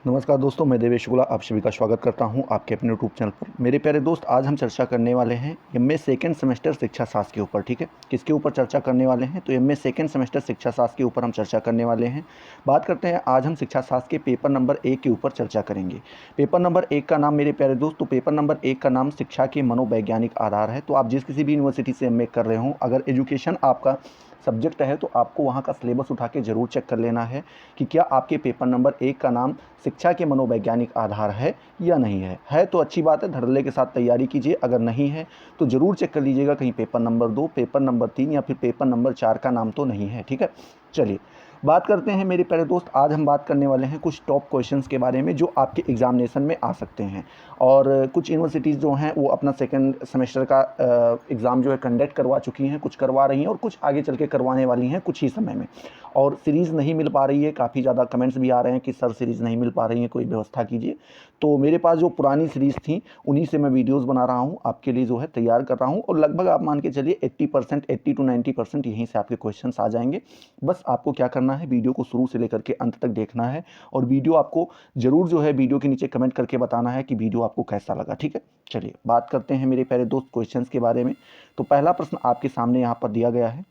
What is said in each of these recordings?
नमस्कार दोस्तों, मैं देवेश शुक्ला आप सभी का स्वागत करता हूं आपके अपने यूट्यूब चैनल पर। मेरे प्यारे दोस्त, आज हम चर्चा करने वाले हैं एमए सेकेंड सेमेस्टर शिक्षा शास्त्र के ऊपर। ठीक है, किसके ऊपर चर्चा करने वाले हैं? तो एमए सेकेंड सेमेस्टर शिक्षा शास्त्र के ऊपर हम चर्चा करने वाले हैं। बात करते हैं, आज हम शिक्षा शास्त्र के पेपर नंबर 1 के ऊपर चर्चा करेंगे। पेपर नंबर 1 का नाम, मेरे प्यारे दोस्त, तो पेपर नंबर 1 का नाम शिक्षा के मनोवैज्ञानिक आधार है। तो आप जिस किसी भी यूनिवर्सिटी से एमए कर रहे हो, अगर एजुकेशन आपका सब्जेक्ट है तो आपको वहाँ का सिलेबस उठा के ज़रूर चेक कर लेना है कि क्या आपके पेपर नंबर 1 का नाम शिक्षा के मनोवैज्ञानिक आधार है या नहीं है तो अच्छी बात है, धड़ल्ले के साथ तैयारी कीजिए। अगर नहीं है तो ज़रूर चेक कर लीजिएगा कहीं पेपर नंबर 2, पेपर नंबर 3 या फिर पेपर नंबर 4 का नाम तो नहीं है। ठीक है, चलिए बात करते हैं मेरे प्यारे दोस्त। आज हम बात करने वाले हैं कुछ टॉप क्वेश्चंस के बारे में जो आपके एग्जामिनेशन में आ सकते हैं। और कुछ यूनिवर्सिटीज़ जो हैं वो अपना सेकंड सेमेस्टर का एग्ज़ाम जो है कंडक्ट करवा चुकी हैं, कुछ करवा रही हैं और कुछ आगे चल के करवाने वाली हैं कुछ ही समय में। और सीरीज़ नहीं मिल पा रही है, काफ़ी ज़्यादा कमेंट्स भी आ रहे हैं कि सर सीरीज़ नहीं मिल पा रही है, कोई व्यवस्था कीजिए। तो मेरे पास जो पुरानी सीरीज़ थी उन्हीं से मैं वीडियोज़ बना रहा हूँ, आपके लिए जो है तैयार कर रहा हूँ। और लगभग आप मान के चलिए 80% 80 to 90% यहीं से आपके क्वेश्चन आ जाएंगे। बस आपको क्या करना है, वीडियो को शुरू से लेकर के अंत तक देखना है। और वीडियो आपको ज़रूर जो है वीडियो के नीचे कमेंट करके बताना है कि वीडियो आपको कैसा लगा। ठीक है, चलिए बात करते हैं मेरे प्यारे दोस्त क्वेश्चंस के बारे में। तो पहला प्रश्न आपके सामने यहाँ पर दिया गया है,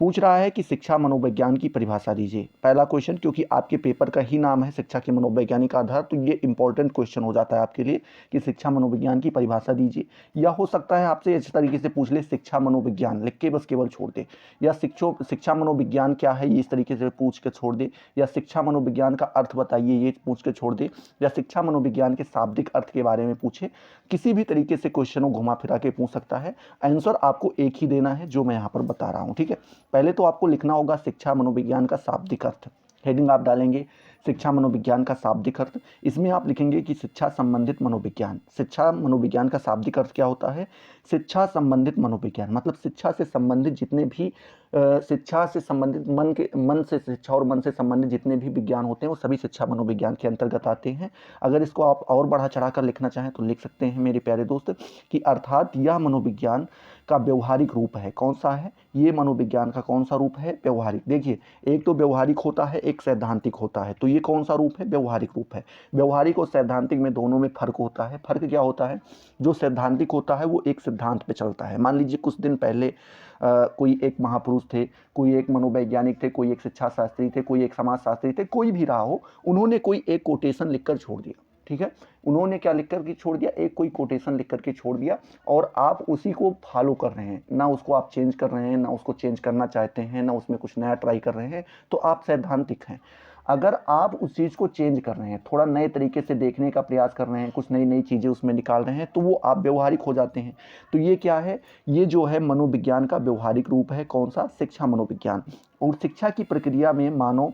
पूछ रहा है कि शिक्षा मनोविज्ञान की परिभाषा दीजिए। पहला क्वेश्चन, क्योंकि आपके पेपर का ही नाम है शिक्षा के मनोवैज्ञानिक आधार, तो ये इंपॉर्टेंट क्वेश्चन हो जाता है आपके लिए कि शिक्षा मनोविज्ञान की परिभाषा दीजिए। या हो सकता है आपसे इस तरीके से पूछ ले, शिक्षा मनोविज्ञान लिख के बस केवल छोड़ दे, या शिक्षा मनोविज्ञान क्या है ये इस तरीके से पूछ के छोड़ दे, या शिक्षा मनोविज्ञान का अर्थ बताइए ये पूछ के छोड़ दे, या शिक्षा मनोविज्ञान के शाब्दिक अर्थ के बारे में पूछे। किसी भी तरीके से क्वेश्चन को घुमा फिरा के पूछ सकता है। आंसर आपको एक ही देना है जो मैं यहाँ पर बता रहा हूँ। ठीक है, पहले तो आपको लिखना होगा शिक्षा मनोविज्ञान का शाब्दिक अर्थ। हेडिंग आप डालेंगे शिक्षा मनोविज्ञान का शाब्दिक अर्थ। इसमें आप लिखेंगे कि शिक्षा संबंधित मनोविज्ञान। शिक्षा मनोविज्ञान का शाब्दिक अर्थ क्या होता है? शिक्षा संबंधित मनोविज्ञान मतलब शिक्षा से संबंधित जितने भी शिक्षा से संबंधित मन से शिक्षा और मन से संबंधित जितने भी विज्ञान होते हैं वो सभी शिक्षा मनोविज्ञान के अंतर्गत आते हैं। अगर इसको आप और बढ़ा चढ़ा कर लिखना चाहें तो लिख सकते हैं मेरे प्यारे दोस्त कि अर्थात यह मनोविज्ञान का व्यवहारिक रूप है। कौन सा है ये मनोविज्ञान का? कौन सा रूप है? व्यवहारिक। देखिए, एक तो व्यवहारिक होता है, एक सैद्धांतिक होता है। तो ये कौन सा रूप है? व्यवहारिक रूप है। व्यवहारिक और सैद्धांतिक में दोनों में फर्क होता है। फर्क क्या होता है? जो सैद्धांतिक होता है वो एक सिद्धांत पे चलता है। मान लीजिए कुछ दिन पहले कोई एक महापुरुष थे, कोई एक मनोवैज्ञानिक थे, कोई एक शिक्षा शास्त्री थे, कोई एक समाज शास्त्री थे, कोई भी रहा हो, उन्होंने कोई एक कोटेशन लिखकर छोड़ दिया। ठीक है, उन्होंने क्या लिख करके छोड़ दिया? एक कोई कोटेशन लिख करके छोड़ दिया और आप उसी को फॉलो कर रहे हैं। ना उसको आप चेंज कर रहे हैं, ना उसको चेंज करना चाहते हैं, ना उसमें कुछ नया ट्राई कर रहे हैं, तो आप सैद्धांतिक हैं। अगर आप उस चीज़ को चेंज कर रहे हैं, थोड़ा नए तरीके से देखने का प्रयास कर रहे हैं, कुछ नई नई चीज़ें उसमें निकाल रहे हैं, तो वो आप व्यवहारिक हो जाते हैं। तो ये क्या है? ये जो है मनोविज्ञान का व्यवहारिक रूप है। कौन सा? शिक्षा मनोविज्ञान। और शिक्षा की प्रक्रिया में मानव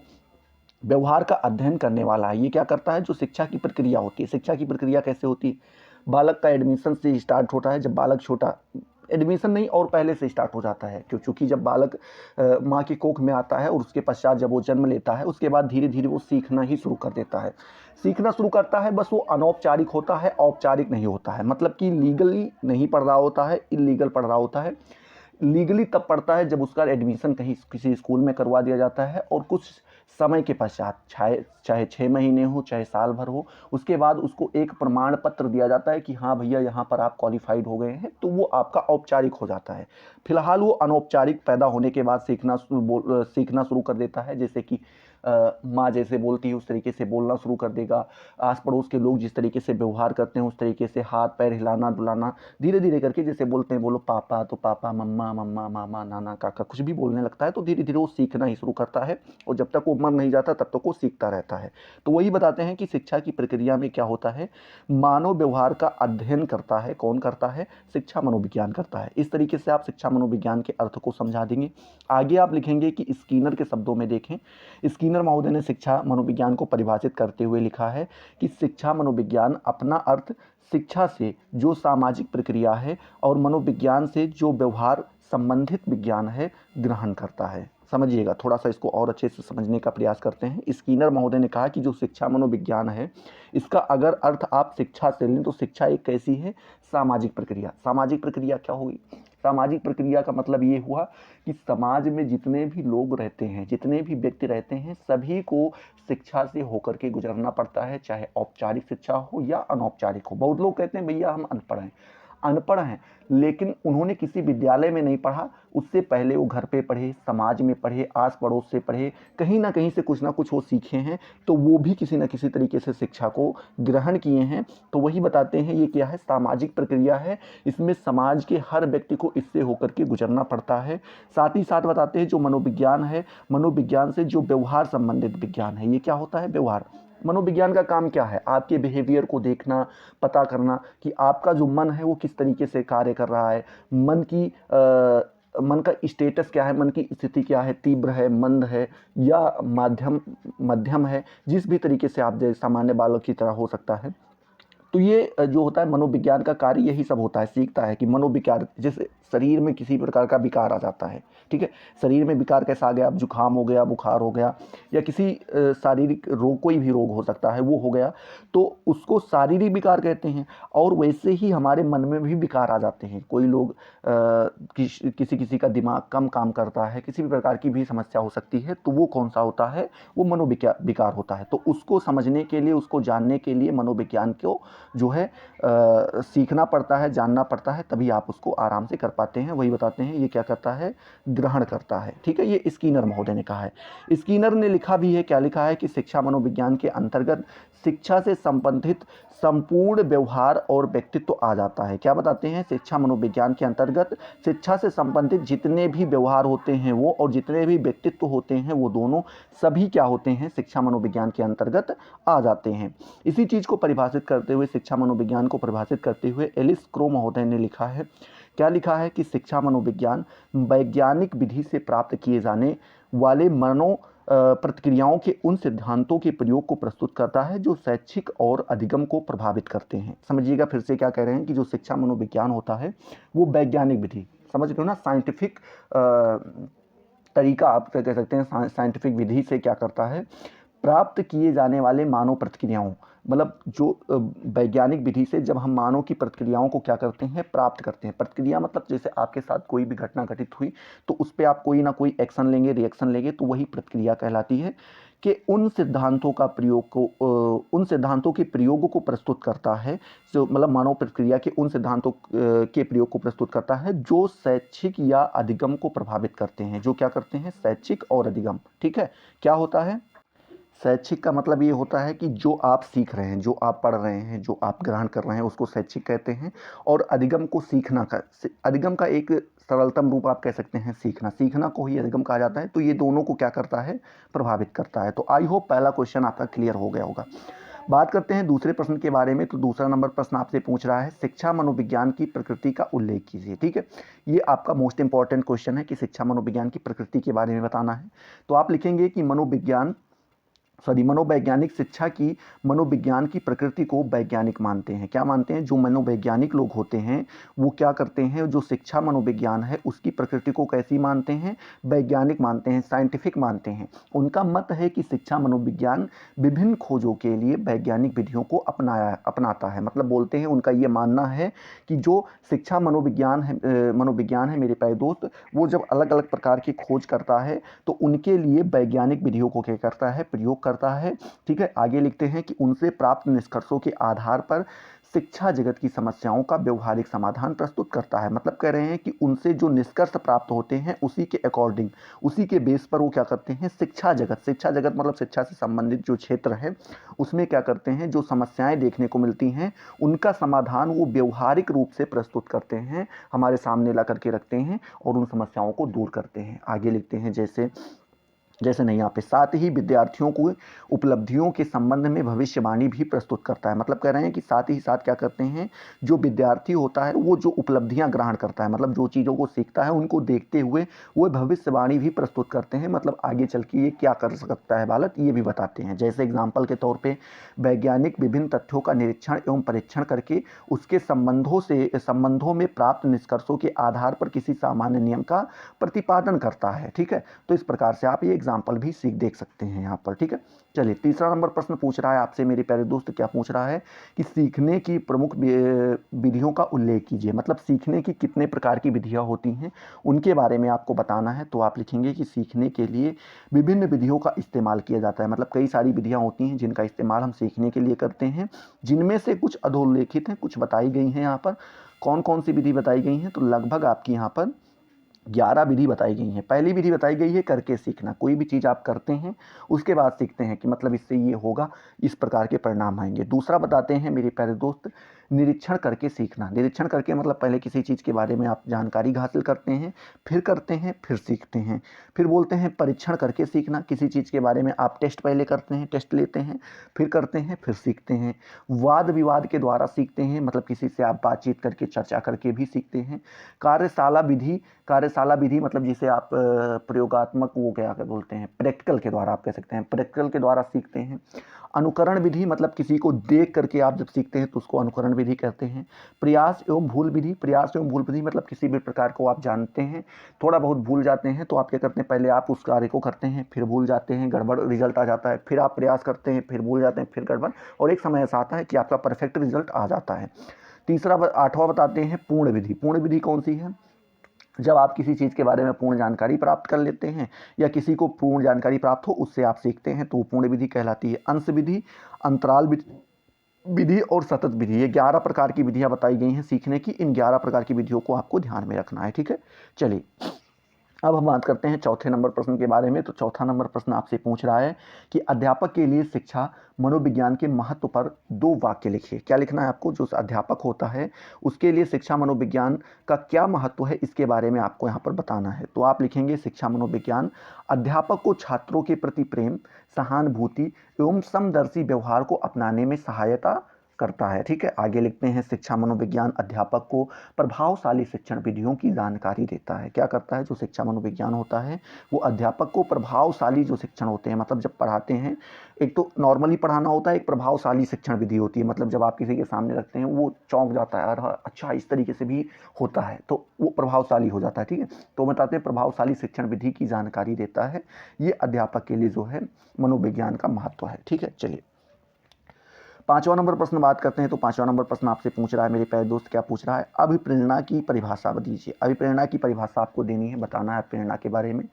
व्यवहार का अध्ययन करने वाला है। ये क्या करता है? जो शिक्षा की प्रक्रिया होती है। शिक्षा की प्रक्रिया कैसे होती है? बालक का एडमिशन से स्टार्ट होता है। जब बालक छोटा, एडमिशन नहीं और पहले से स्टार्ट हो जाता है, क्योंकि जब बालक माँ की कोख में आता है और उसके पश्चात जब वो जन्म लेता है, उसके बाद धीरे धीरे वो सीखना ही शुरू कर देता है। सीखना शुरू करता है, बस वो अनौपचारिक होता है, औपचारिक नहीं होता है। मतलब कि लीगली नहीं पढ़ रहा होता है, इलीगल पढ़ रहा होता है। लीगली तब पढ़ता है जब उसका एडमिशन कहीं किसी स्कूल में करवा दिया जाता है और कुछ समय के पश्चात, चाहे 6 महीने हो, चाहे साल भर हो, उसके बाद उसको एक प्रमाण पत्र दिया जाता है कि हाँ भैया यहाँ पर आप क्वालिफाइड हो गए हैं, तो वो आपका औपचारिक हो जाता है। फिलहाल वो अनौपचारिक पैदा होने के बाद सीखना शुरू कर देता है। जैसे कि माँ जैसे बोलती है उस तरीके से बोलना शुरू कर देगा। आस पड़ोस के लोग जिस तरीके से व्यवहार करते हैं उस तरीके से हाथ पैर हिलाना डुलाना, धीरे धीरे करके जैसे बोलते हैं, बोलो पापा तो पापा, मम्मा मम्मा, मामा नाना काका, कुछ भी बोलने लगता है तो धीरे धीरे वो सीखना ही शुरू करता है। और जब तक वो मर नहीं जाता तब तक वो सीखता रहता है। तो वही बताते हैं कि शिक्षा की प्रक्रिया में क्या होता है? मानव व्यवहार का अध्ययन करता है। कौन करता है? शिक्षा मनोविज्ञान करता है। इस तरीके से आप शिक्षा मनोविज्ञान के अर्थ को समझा देंगे। आगे आप लिखेंगे कि स्कीनर के शब्दों में देखें। स्कीनर महोदय ने शिक्षा मनोविज्ञान को परिभाषित करते हुए लिखा है कि शिक्षा मनोविज्ञान अपना अर्थ शिक्षा से जो सामाजिक प्रक्रिया है और मनोविज्ञान से जो व्यवहार संबंधित विज्ञान है ग्रहण करता है। समझिएगा, थोड़ा सा इसको और अच्छे से समझने का प्रयास करते हैं। स्कीनर महोदय ने कहा कि जो शिक्षा मनोविज्ञान है, इसका अगर अर्थ आप शिक्षा से लें तो शिक्षा एक कैसी है? सामाजिक प्रक्रिया। सामाजिक प्रक्रिया क्या होगी? सामाजिक प्रक्रिया का मतलब ये हुआ कि समाज में जितने भी लोग रहते हैं, जितने भी व्यक्ति रहते हैं, सभी को शिक्षा से होकर के गुजरना पड़ता है, चाहे औपचारिक शिक्षा हो या अनौपचारिक हो। बहुत लोग कहते हैं भैया हम अनपढ़ हैं, लेकिन उन्होंने किसी विद्यालय में नहीं पढ़ा, उससे पहले वो घर पे पढ़े, समाज में पढ़े, आस पड़ोस से पढ़े, कहीं ना कहीं से कुछ ना कुछ वो सीखे हैं, तो वो भी किसी न किसी तरीके से शिक्षा को ग्रहण किए हैं। तो वही बताते हैं ये क्या है, सामाजिक प्रक्रिया है, इसमें समाज के हर व्यक्ति को इससे होकर के गुजरना पड़ता है। साथ ही साथ बताते हैं जो मनोविज्ञान है, मनोविज्ञान से जो व्यवहार संबंधित विज्ञान है, ये क्या होता है, व्यवहार। मनोविज्ञान का काम क्या है, आपके बिहेवियर को देखना, पता करना कि आपका जो मन है वो किस तरीके से कार्य कर रहा है, मन का स्टेटस क्या है, मन की स्थिति क्या है, तीव्र है, मंद है या मध्यम है, जिस भी तरीके से आप सामान्य बालक की तरह हो सकता है। तो ये जो होता है मनोविज्ञान का कार्य यही सब होता है, सीखता है कि मनोविकार, जैसे शरीर में किसी प्रकार का विकार आ जाता है, ठीक है, शरीर में विकार कैसा आ गया, अब जुकाम हो गया, बुखार हो गया, या किसी शारीरिक रोग, कोई भी रोग हो सकता है वो हो गया, तो उसको शारीरिक विकार कहते हैं। और वैसे ही हमारे मन में भी विकार आ जाते हैं। कोई लोग किसी किसी का दिमाग कम काम करता है, किसी भी प्रकार की भी समस्या हो सकती है, तो वो कौन सा होता है, वो मनोविकार होता है। तो उसको समझने के लिए, उसको जानने के लिए मनोविज्ञान को जो है सीखना पड़ता है, जानना पड़ता है, तभी आप उसको आराम से कर पाते हैं। वही बताते हैं ये क्या करता है, ग्रहण करता है, ठीक है। ये स्किनर महोदय ने कहा है। स्किनर ने लिखा भी है, क्या लिखा है कि शिक्षा मनोविज्ञान के अंतर्गत शिक्षा से संबंधित संपूर्ण व्यवहार और व्यक्तित्व आ जाता है। क्या बताते हैं, शिक्षा मनोविज्ञान के अंतर्गत शिक्षा से संबंधित जितने भी व्यवहार होते हैं वो, और जितने भी व्यक्तित्व होते हैं वो दोनों सभी क्या होते हैं, शिक्षा मनोविज्ञान के अंतर्गत आ जाते हैं। इसी चीज़ को परिभाषित करते हुए, शिक्षा मनोविज्ञान को परिभाषित करते हुए एलिस क्रो महोदय ने लिखा है, क्या लिखा है कि शिक्षा मनोविज्ञान वैज्ञानिक विधि से प्राप्त किए जाने वाले प्रतिक्रियाओं के उन सिद्धांतों के प्रयोग को प्रस्तुत करता है जो शैक्षिक और अधिगम को प्रभावित करते हैं। समझिएगा फिर से क्या कह रहे हैं कि जो शिक्षा मनोविज्ञान होता है वो वैज्ञानिक विधि, समझ रहे हो ना, साइंटिफिक तरीका आप कह सकते हैं, साइंटिफिक विधि से क्या करता है, प्राप्त किए जाने वाले मानव प्रतिक्रियाओं, मतलब जो वैज्ञानिक विधि से जब हम मानव की प्रतिक्रियाओं को क्या करते हैं, प्राप्त करते हैं। प्रतिक्रिया मतलब जैसे आपके साथ कोई भी घटना घटित हुई तो उस पर आप कोई ना कोई एक्शन लेंगे, रिएक्शन लेंगे, तो वही प्रतिक्रिया कहलाती है। कि उन सिद्धांतों के प्रयोग को प्रस्तुत करता है, जो मतलब मानव प्रक्रिया के उन सिद्धांतों के प्रयोग को प्रस्तुत करता है जो शैक्षिक या अधिगम को प्रभावित करते हैं। जो क्या करते हैं, शैक्षिक और अधिगम, ठीक है। क्या होता है, शैक्षिक का मतलब ये होता है कि जो आप सीख रहे हैं, जो आप पढ़ रहे हैं, जो आप ग्रहण कर रहे हैं, उसको शैक्षिक कहते हैं। और अधिगम को सीखना का, अधिगम का एक सरलतम रूप आप कह सकते हैं सीखना को ही अधिगम कहा जाता है। तो ये दोनों को क्या करता है, प्रभावित करता है। तो आई होप पहला क्वेश्चन आपका क्लियर हो गया होगा। बात करते हैं दूसरे प्रश्न के बारे में। तो दूसरा नंबर प्रश्न आपसे पूछ रहा है, शिक्षा मनोविज्ञान की प्रकृति का उल्लेख कीजिए, ठीक है। ये आपका मोस्ट इंपॉर्टेंट क्वेश्चन है कि शिक्षा मनोविज्ञान की प्रकृति के बारे में बताना है। तो आप लिखेंगे कि मनोवैज्ञानिक शिक्षा की मनोविज्ञान की प्रकृति को वैज्ञानिक मानते हैं। क्या मानते हैं, जो मनोवैज्ञानिक लोग होते हैं वो क्या करते हैं, जो शिक्षा मनोविज्ञान है उसकी प्रकृति को कैसी मानते हैं, वैज्ञानिक मानते हैं, साइंटिफिक मानते हैं। उनका मत है कि शिक्षा मनोविज्ञान विभिन्न खोजों के लिए वैज्ञानिक विधियों को अपनाता है। मतलब बोलते हैं, उनका ये मानना है कि जो शिक्षा मनोविज्ञान है मेरे प्यारे दोस्त, वो जब अलग अलग प्रकार की खोज करता है तो उनके लिए वैज्ञानिक विधियों को क्या करता है, प्रयोग करता है, ठीक है। आगे लिखते हैं कि उनसे प्राप्त निष्कर्षों के आधार पर शिक्षा जगत की समस्याओं का व्यवहारिक समाधान प्रस्तुत करता है। मतलब कह रहे हैं कि उनसे जो निष्कर्ष प्राप्त होते हैं उसी के अकॉर्डिंग, उसी के बेस पर वो क्या करते हैं, शिक्षा जगत मतलब शिक्षा से संबंधित जो क्षेत्र है उसमें क्या करते हैं, जो समस्याएं देखने को मिलती हैं उनका समाधान वो व्यवहारिक रूप से प्रस्तुत करते हैं, हमारे सामने ला करके रखते हैं और उन समस्याओं को दूर करते हैं। आगे लिखते हैं जैसे नहीं, यहाँ पे साथ ही विद्यार्थियों को उपलब्धियों के संबंध में भविष्यवाणी भी प्रस्तुत करता है। मतलब कह रहे हैं कि साथ ही साथ क्या करते हैं, जो विद्यार्थी होता है वो जो उपलब्धियां ग्रहण करता है, मतलब जो चीज़ों को सीखता है उनको देखते हुए वो भविष्यवाणी भी प्रस्तुत करते हैं। मतलब आगे चल के ये क्या कर सकता है बालक, ये भी बताते हैं। जैसे एग्जाम्पल के तौर पर वैज्ञानिक विभिन्न तथ्यों का निरीक्षण एवं परीक्षण करके उसके संबंधों में प्राप्त निष्कर्षों के आधार पर किसी सामान्य नियम का प्रतिपादन करता है, ठीक है। तो इस प्रकार से आप ये एग्जाम्पल भी देख सकते हैं यहाँ पर, ठीक है। चलिए, तीसरा नंबर प्रश्न पूछ रहा है आपसे मेरे प्यारे दोस्त, क्या पूछ रहा है कि सीखने की प्रमुख विधियों का उल्लेख कीजिए। मतलब सीखने की कितने प्रकार की विधियाँ होती हैं उनके बारे में आपको बताना है। तो आप लिखेंगे कि सीखने के लिए विभिन्न विधियों का इस्तेमाल किया जाता है। मतलब कई सारी विधियाँ होती हैं जिनका इस्तेमाल हम सीखने के लिए करते हैं, जिनमें से कुछ अधोल्लेखित हैं, कुछ बताई गई हैं। यहाँ पर कौन कौन सी विधि बताई गई हैं, तो लगभग आपकी यहाँ पर 11 विधि बताई गई हैं। पहली विधि बताई गई है करके सीखना। कोई भी चीज़ आप करते हैं उसके बाद सीखते हैं कि मतलब इससे ये होगा, इस प्रकार के परिणाम आएंगे। दूसरा बताते हैं मेरे प्यारे दोस्त निरीक्षण करके सीखना। निरीक्षण करके मतलब पहले किसी चीज़ के बारे में आप जानकारी हासिल करते हैं, फिर करते हैं, फिर सीखते हैं। फिर बोलते हैं परीक्षण करके सीखना। किसी चीज़ के बारे में आप टेस्ट पहले करते हैं, टेस्ट लेते हैं, फिर करते हैं, फिर सीखते हैं। वाद विवाद के द्वारा सीखते हैं, मतलब किसी से आप बातचीत करके, चर्चा करके भी सीखते हैं। कार्यशाला विधि, कार्यशाला विधि मतलब जिसे आप प्रयोगात्मक, वो क्या बोलते हैं, प्रैक्टिकल के द्वारा आप कह सकते हैं, प्रैक्टिकल के द्वारा सीखते हैं। अनुकरण विधि मतलब किसी को देख करके आप जब सीखते हैं तो उसको अनुकरण विधि कहते हैं। प्रयास एवं भूल विधि, प्रयास एवं भूल विधि मतलब किसी भी प्रकार को आप जानते हैं, थोड़ा बहुत भूल जाते हैं तो आप क्या करते हैं, पहले आप उस कार्य को करते हैं, फिर भूल जाते हैं, गड़बड़ रिजल्ट आ जाता है, फिर आप प्रयास करते हैं, फिर भूल जाते हैं, फिर गड़बड़, और एक समय ऐसा आता है कि आपका परफेक्ट रिजल्ट आ जाता है। तीसरा, आठवां बताते हैं पूर्ण विधि। पूर्ण विधि कौन सी है, जब आप किसी चीज़ के बारे में पूर्ण जानकारी प्राप्त कर लेते हैं या किसी को पूर्ण जानकारी प्राप्त हो उससे आप सीखते हैं तो वो पूर्ण विधि कहलाती है। अंश विधि, अंतराल विधि और सतत विधि, ये 11 प्रकार की विधियां बताई गई हैं सीखने की। इन 11 प्रकार की विधियों को आपको ध्यान में रखना है, ठीक है। चलिए, अब हम बात करते हैं चौथे नंबर प्रश्न के बारे में। तो चौथा नंबर प्रश्न आपसे पूछ रहा है कि अध्यापक के लिए शिक्षा मनोविज्ञान के महत्व पर 2 वाक्य लिखिए। क्या लिखना है आपको, जो अध्यापक होता है उसके लिए शिक्षा मनोविज्ञान का क्या महत्व है, इसके बारे में आपको यहाँ पर बताना है। तो आप लिखेंगे शिक्षा मनोविज्ञान अध्यापक को छात्रों के प्रति प्रेम, सहानुभूति एवं समदर्शी व्यवहार को अपनाने में सहायता करता है, ठीक है। आगे लिखते हैं शिक्षा मनोविज्ञान अध्यापक को प्रभावशाली शिक्षण विधियों की जानकारी देता है। क्या करता है, जो शिक्षा मनोविज्ञान होता है वो अध्यापक को प्रभावशाली जो शिक्षण होते हैं, मतलब जब पढ़ाते हैं, एक तो नॉर्मली पढ़ाना होता है, एक प्रभावशाली शिक्षण विधि होती है। मतलब जब आप किसी के सामने रखते हैं वो चौंक जाता है, और अच्छा इस तरीके से भी होता है तो वो प्रभावशाली हो जाता है, ठीक है। तो बताते हैं प्रभावशाली शिक्षण विधि की जानकारी देता है। ये अध्यापक के लिए जो है मनोविज्ञान का महत्व है, ठीक है। चलिए, 5वां नंबर प्रश्न बात करते हैं। तो 5वां नंबर प्रश्न आपसे पूछ रहा है मेरे प्यारे दोस्त, क्या पूछ रहा है, अभिप्रेरणा की परिभाषा दीजिए। अभिप्रेरणा की परिभाषा आपको देनी है, बताना है प्रेरणा के बारे में।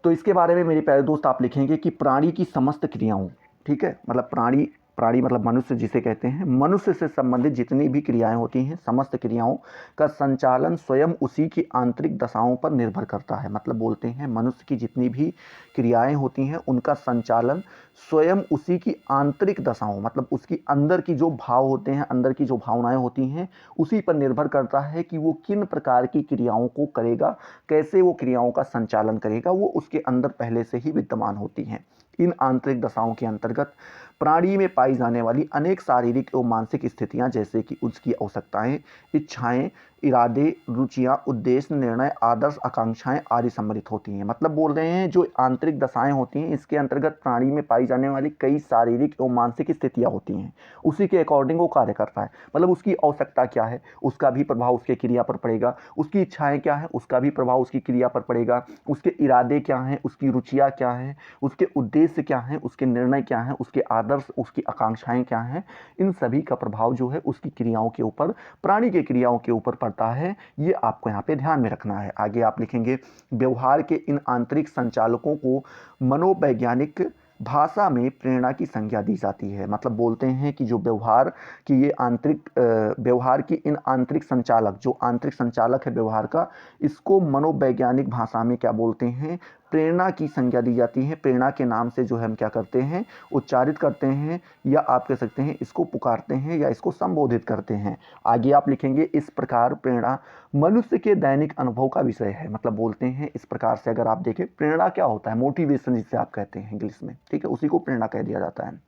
तो इसके बारे में मेरे प्यारे दोस्त आप लिखेंगे कि प्राणी की समस्त क्रियाओं, ठीक है, मतलब प्राणी, प्राणी मतलब मनुष्य जिसे कहते हैं, मनुष्य से संबंधित जितनी भी क्रियाएं होती हैं, समस्त क्रियाओं का संचालन स्वयं उसी की आंतरिक दशाओं पर निर्भर करता है। मतलब बोलते हैं मनुष्य की जितनी भी क्रियाएं होती हैं उनका संचालन स्वयं उसी की आंतरिक दशाओं, मतलब उसकी अंदर की जो भाव होते हैं, अंदर की जो भावनाएं होती हैं, उसी पर निर्भर करता है कि वो किन प्रकार की क्रियाओं को करेगा, कैसे वो क्रियाओं का संचालन करेगा, वो उसके अंदर पहले से ही विद्यमान होती हैं। इन आंतरिक दशाओं के अंतर्गत प्राणी में पाई जाने वाली अनेक शारीरिक एवं मानसिक स्थितियां, जैसे कि उसकी आवश्यकताएं, इच्छाएं, इरादे, रुचियां, उद्देश्य, निर्णय, आदर्श, आकांक्षाएं आदि सम्मिलित होती हैं। मतलब बोल रहे हैं जो आंतरिक दशाएं होती हैं इसके अंतर्गत प्राणी में पाई जाने वाली कई शारीरिक एवं मानसिक स्थितियां होती हैं, उसी के अकॉर्डिंग वो कार्य करता है। मतलब उसकी आवश्यकता क्या है उसका भी प्रभाव उसके क्रिया पर पड़ेगा, उसकी इच्छाएं क्या है उसका भी प्रभाव उसकी क्रिया पर पड़ेगा, उसके इरादे क्या हैं, उसकी रुचियाँ क्या हैं, उसके उद्देश्य क्या हैं, उसके निर्णय क्या हैं, उसके आदर्श, उसकी आकांक्षाएं क्या हैं, इन सभी का प्रभाव जो है उसकी क्रियाओं के ऊपर, प्राणी के क्रियाओं के ऊपर पड़ता है। ये आपको यहाँ पे ध्यान में रखना है। आगे आप लिखेंगे व्यवहार के इन आंतरिक संचालकों को मनोवैज्ञानिक भाषा में प्रेरणा की संज्ञा दी जाती है। मतलब बोलते हैं कि जो व्यवहार की ये आंतरिक व्यवहार की इन आंतरिक संचालक, जो आंतरिक संचालक है व्यवहार का, इसको मनोवैज्ञानिक भाषा में क्या बोलते हैं, प्रेरणा की संज्ञा दी जाती है। प्रेरणा के नाम से जो है हम क्या करते हैं, उच्चारित करते हैं, या आप कह सकते हैं इसको पुकारते हैं या इसको संबोधित करते हैं। आगे आप लिखेंगे इस प्रकार प्रेरणा मनुष्य के दैनिक अनुभव का विषय है। मतलब बोलते हैं इस प्रकार से अगर आप देखें प्रेरणा क्या होता है, मोटिवेशन जिसे आप कहते हैं इंग्लिश में, ठीक है, उसी को प्रेरणा कह दिया जाता है।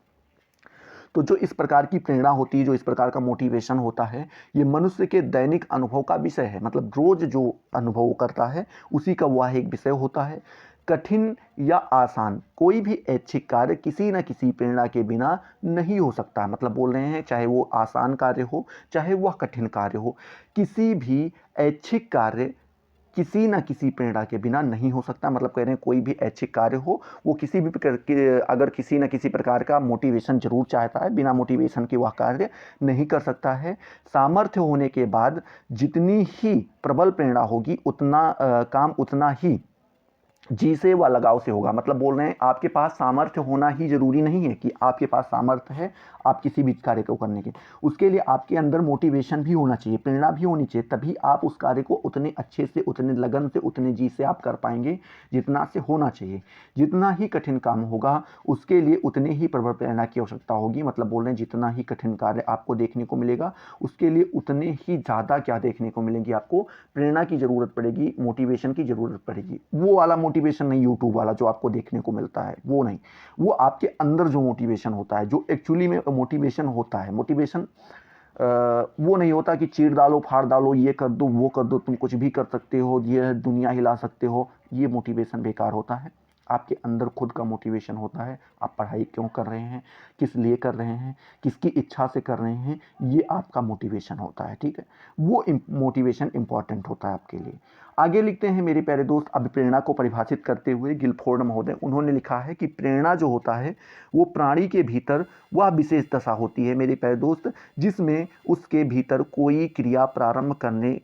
तो जो इस प्रकार की प्रेरणा होती है, जो इस प्रकार का मोटिवेशन होता है, ये मनुष्य के दैनिक अनुभव का विषय है। मतलब रोज जो अनुभव करता है उसी का वह एक विषय होता है। कठिन या आसान कोई भी ऐच्छिक कार्य किसी न किसी प्रेरणा के बिना नहीं हो सकता। मतलब बोल रहे हैं चाहे वो आसान कार्य हो चाहे वह कठिन कार्य हो, किसी भी ऐच्छिक कार्य किसी न किसी प्रेरणा के बिना नहीं हो सकता। मतलब कह रहे हैं कोई भी ऐच्छिक कार्य हो वो किसी भी प्रकार के अगर किसी न किसी प्रकार का मोटिवेशन जरूर चाहता है, बिना मोटिवेशन के वह कार्य नहीं कर सकता है। सामर्थ्य होने के बाद जितनी ही प्रबल प्रेरणा होगी उतना काम उतना ही जी से व लगाव से होगा। मतलब बोल रहे हैं आपके पास सामर्थ्य होना ही जरूरी नहीं है कि आपके पास सामर्थ्य है आप किसी भी कार्य को करने के, उसके लिए आपके अंदर मोटिवेशन भी होना चाहिए, प्रेरणा भी होनी चाहिए, तभी आप उस कार्य को उतने अच्छे से, उतने लगन से, उतने जी से आप कर पाएंगे जितना से होना चाहिए। जितना ही कठिन काम होगा उसके लिए उतने ही प्रबल प्रेरणा की आवश्यकता होगी। मतलब बोल रहे हैं जितना ही कठिन कार्य आपको देखने को मिलेगा उसके लिए उतने ही ज़्यादा क्या देखने को मिलेगी, आपको प्रेरणा की ज़रूरत पड़ेगी, मोटिवेशन की ज़रूरत पड़ेगी। वो वाला मोटिवेशन नहीं यूट्यूब वाला जो आपको देखने को मिलता है, वो नहीं, वो आपके अंदर जो मोटिवेशन होता है, जो एक्चुअली में मोटिवेशन होता है। मोटिवेशन वो नहीं होता कि चीर डालो, फाड़ डालो, ये कर दो, वो कर दो, तुम कुछ भी कर सकते हो, ये दुनिया हिला सकते हो, ये मोटिवेशन बेकार होता है। आपके अंदर खुद का मोटिवेशन होता है, आप पढ़ाई क्यों कर रहे हैं, किस लिए कर रहे हैं, किसकी इच्छा से कर रहे हैं, ये आपका मोटिवेशन होता है। ठीक है, वो मोटिवेशन इंपॉर्टेंट होता है आपके लिए। आगे लिखते हैं मेरे प्यारे दोस्त, अब प्रेरणा को परिभाषित करते हुए गिलफोर्ड महोदय, उन्होंने लिखा है कि प्रेरणा जो होता है वो प्राणी के भीतर वह विशेष दशा होती है मेरे प्यारे दोस्त, जिसमें उसके भीतर कोई क्रिया प्रारंभ करने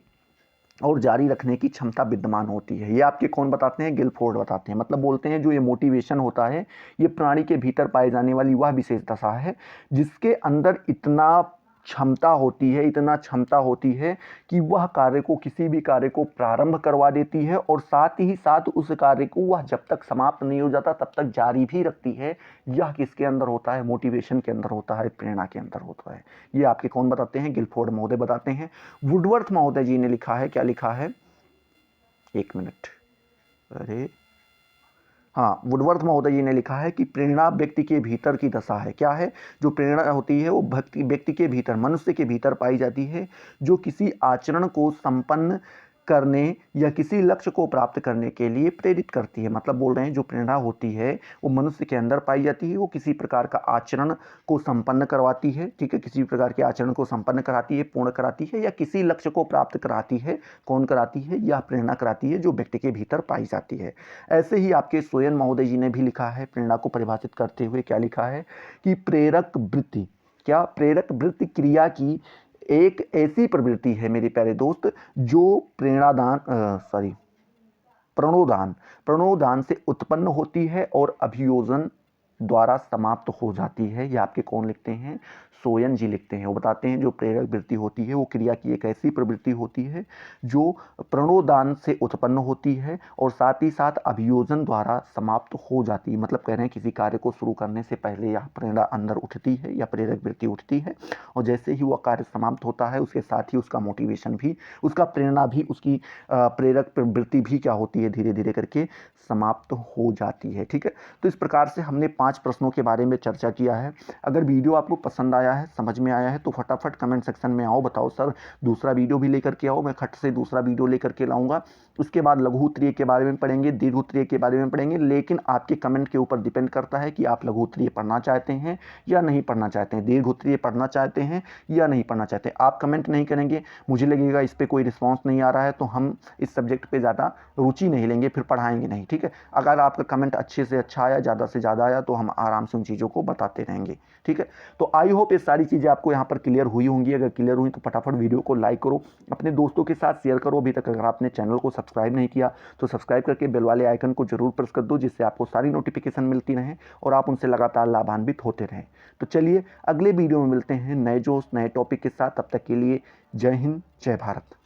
और जारी रखने की क्षमता विद्यमान होती है। ये आपके कौन बताते हैं, गिलफोर्ड बताते हैं। मतलब बोलते हैं जो ये मोटिवेशन होता है ये प्राणी के भीतर पाई जाने वाली वह विशेष दशा है जिसके अंदर इतना क्षमता होती है कि वह कार्य को, किसी भी कार्य को प्रारंभ करवा देती है और साथ ही साथ उस कार्य को वह जब तक समाप्त नहीं हो जाता तब तक जारी भी रखती है। यह किसके अंदर होता है, मोटिवेशन के अंदर होता है, प्रेरणा के अंदर होता है। ये आपके कौन बताते हैं, गिलफोर्ड महोदय बताते हैं। वुडवर्थ महोदय जी ने लिखा है, क्या लिखा है, एक मिनट, अरे हाँ, वुडवर्थ महोदय जी ने लिखा है कि प्रेरणा व्यक्ति के भीतर की दशा है। क्या है, जो प्रेरणा होती है वो व्यक्ति के भीतर, मनुष्य के भीतर पाई जाती है, जो किसी आचरण को संपन्न करने या किसी लक्ष्य को प्राप्त करने के लिए प्रेरित करती है। मतलब बोल रहे हैं जो प्रेरणा होती है वो मनुष्य के अंदर पाई जाती है, वो किसी प्रकार का आचरण को संपन्न करवाती है। ठीक है, किसी प्रकार के आचरण को संपन्न कराती है, पूर्ण कराती है, या किसी लक्ष्य को प्राप्त कराती है। कौन कराती है, यह प्रेरणा कराती है जो व्यक्ति के भीतर पाई जाती है। ऐसे ही आपके सोयन महोदय जी ने भी लिखा है प्रेरणा को परिभाषित करते हुए, क्या लिखा है कि प्रेरक वृत्ति, क्या प्रेरक वृत्ति क्रिया की एक ऐसी प्रवृत्ति है मेरे प्यारे दोस्त जो प्रणोदान से उत्पन्न होती है और अभियोजन द्वारा समाप्त हो जाती है। ये आपके कौन लिखते हैं, सोयन जी लिखते हैं। वो बताते हैं जो प्रेरक वृत्ति होती है वो क्रिया की एक ऐसी प्रवृत्ति होती है जो प्रणोदान से उत्पन्न होती है और साथ ही साथ अभियोजन द्वारा समाप्त हो जाती है। मतलब कह रहे हैं किसी कार्य को शुरू करने से पहले यह प्रेरणा अंदर उठती है या प्रेरक वृत्ति उठती है और जैसे ही वह कार्य समाप्त होता है उसके साथ ही उसका मोटिवेशन भी, उसका प्रेरणा भी, उसकी प्रेरक वृत्ति भी क्या होती है, धीरे धीरे करके समाप्त हो जाती है। ठीक है, तो इस प्रकार से हमने 5 प्रश्नों के बारे में चर्चा किया है। अगर वीडियो आपको पसंद आया है, समझ में आया है तो फटाफट कमेंट सेक्शन में आओ, बताओ सर दूसरा वीडियो भी लेकर के आओ। मैं खट से दूसरा वीडियो लेकर के लाऊंगा। उसके बाद लघु उत्तरीय के बारे में पढ़ेंगे, दीर्घ उत्तरीय के बारे में पढ़ेंगे, लेकिन आपके कमेंट के ऊपर डिपेंड करता है कि आप लघु उत्तरीय पढ़ना चाहते हैं या नहीं पढ़ना चाहते हैं, दीर्घ उत्तरीय पढ़ना चाहते हैं या नहीं पढ़ना चाहते हैं। आप कमेंट नहीं करेंगे, मुझे लगेगा इस पर कोई रिस्पॉन्स नहीं आ रहा है तो हम इस सब्जेक्ट पर ज़्यादा रुचि नहीं लेंगे, फिर पढ़ाएंगे नहीं। ठीक है, अगर आपका कमेंट अच्छे से अच्छा आया, ज़्यादा से ज़्यादा आया तो हम आराम से उन चीज़ों को बताते रहेंगे। ठीक है, तो आई होप ये सारी चीज़ें आपको यहाँ पर क्लियर हुई होंगी। अगर क्लियर हुई तो फटाफट वीडियो को लाइक करो, अपने दोस्तों के साथ शेयर करो। अभी तक अगर आपने चैनल को सब्सक्राइब नहीं किया तो सब्सक्राइब करके बेल वाले आइकन को जरूर प्रेस कर दो, जिससे आपको सारी नोटिफिकेशन मिलती रहें और आप उनसे लगातार लाभान्वित होते रहें। तो चलिए अगले वीडियो में मिलते हैं नए जोश, नए टॉपिक के साथ। तब तक के लिए जय हिंद, जय भारत।